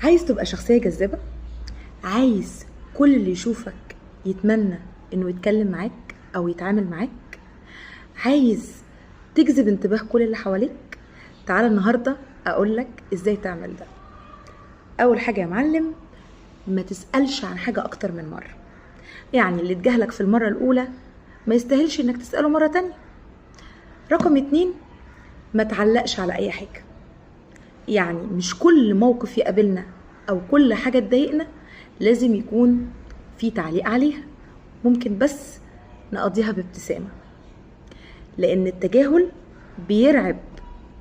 عايز تبقى شخصية جذابة؟ عايز كل اللي يشوفك يتمنى انه يتكلم معاك او يتعامل معاك؟ عايز تجذب انتباه كل اللي حواليك؟ تعال النهاردة اقولك ازاي تعمل ده. اول حاجة يا معلم، ما تسألش عن حاجة اكتر من مرة. يعني اللي اتجاهلك في المرة الاولى ما يستاهلش انك تسأله مرة تانية. رقم 2، ما تعلقش على اي حاجة. يعني مش كل موقف يقابلنا او كل حاجة تضايقنا لازم يكون في تعليق عليها. ممكن بس نقضيها بابتسامة، لان التجاهل بيرعب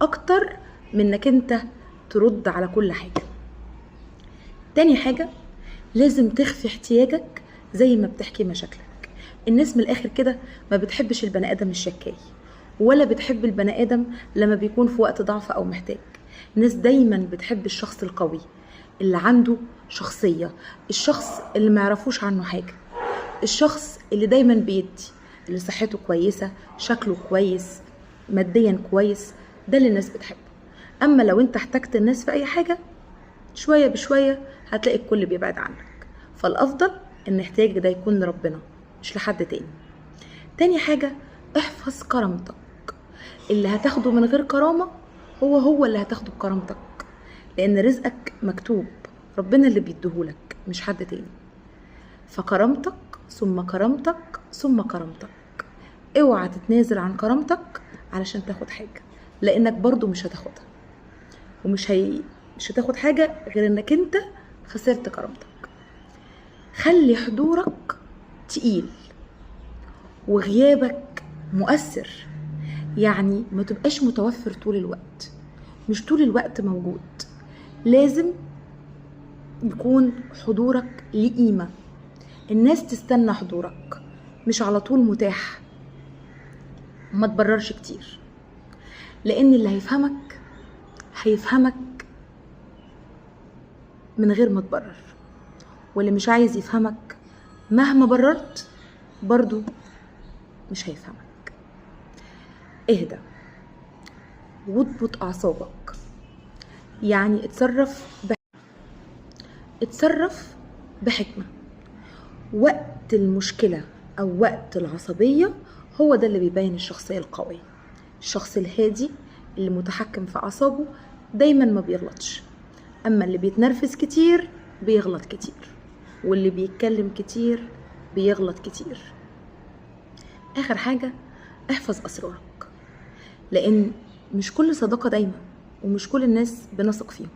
اكتر من انك انت ترد على كل حاجة. تاني حاجة، لازم تخفي احتياجك زي ما بتحكي مشاكلك. الناس من الاخر كده ما بتحبش البني ادم الشكاي، ولا بتحب البني ادم لما بيكون في وقت ضعف او محتاج. الناس دايما بتحب الشخص القوي اللي عنده شخصية، الشخص اللي ما يعرفوش عنه حاجة، الشخص اللي دايما بيدي، اللي صحته كويسة، شكله كويس، ماديا كويس. ده اللي الناس بتحبه. اما لو انت احتجت الناس في اي حاجة، شوية بشوية هتلاقي الكل بيبعد عنك. فالافضل ان احتياجك ده يكون لربنا مش لحد تاني. تاني حاجة، احفظ كرامتك. اللي هتاخده من غير كرامة هو اللي هتاخده بكرامتك، لان رزقك مكتوب، ربنا اللي بيديهولك مش حد تاني. فكرامتك ثم كرامتك ثم كرامتك. اوعى تتنازل عن كرامتك علشان تاخد حاجة، لانك برضو مش هتاخدها، مش هتاخد حاجة غير انك انت خسرت كرامتك. خلي حضورك تقيل وغيابك مؤثر. يعني ما تبقاش متوفر طول الوقت، مش طول الوقت موجود. لازم يكون حضورك ليه قيمة، الناس تستنى حضورك، مش على طول متاح. ما تبررش كتير، لان اللي هيفهمك من غير ما تبرر، واللي مش عايز يفهمك مهما بررت برضو مش هيفهمك. اهدى واضبط اعصابك. يعني اتصرف بحكمة. وقت المشكلة او وقت العصبية هو ده اللي بيبين الشخصية القوية. الشخص الهادي اللي متحكم في اعصابه دايما ما بيغلطش، اما اللي بيتنرفز كتير بيغلط كتير، واللي بيتكلم كتير بيغلط كتير. اخر حاجة، احفظ اسرارك، لان مش كل صداقة دايما ومش كل الناس بنثق فيهم.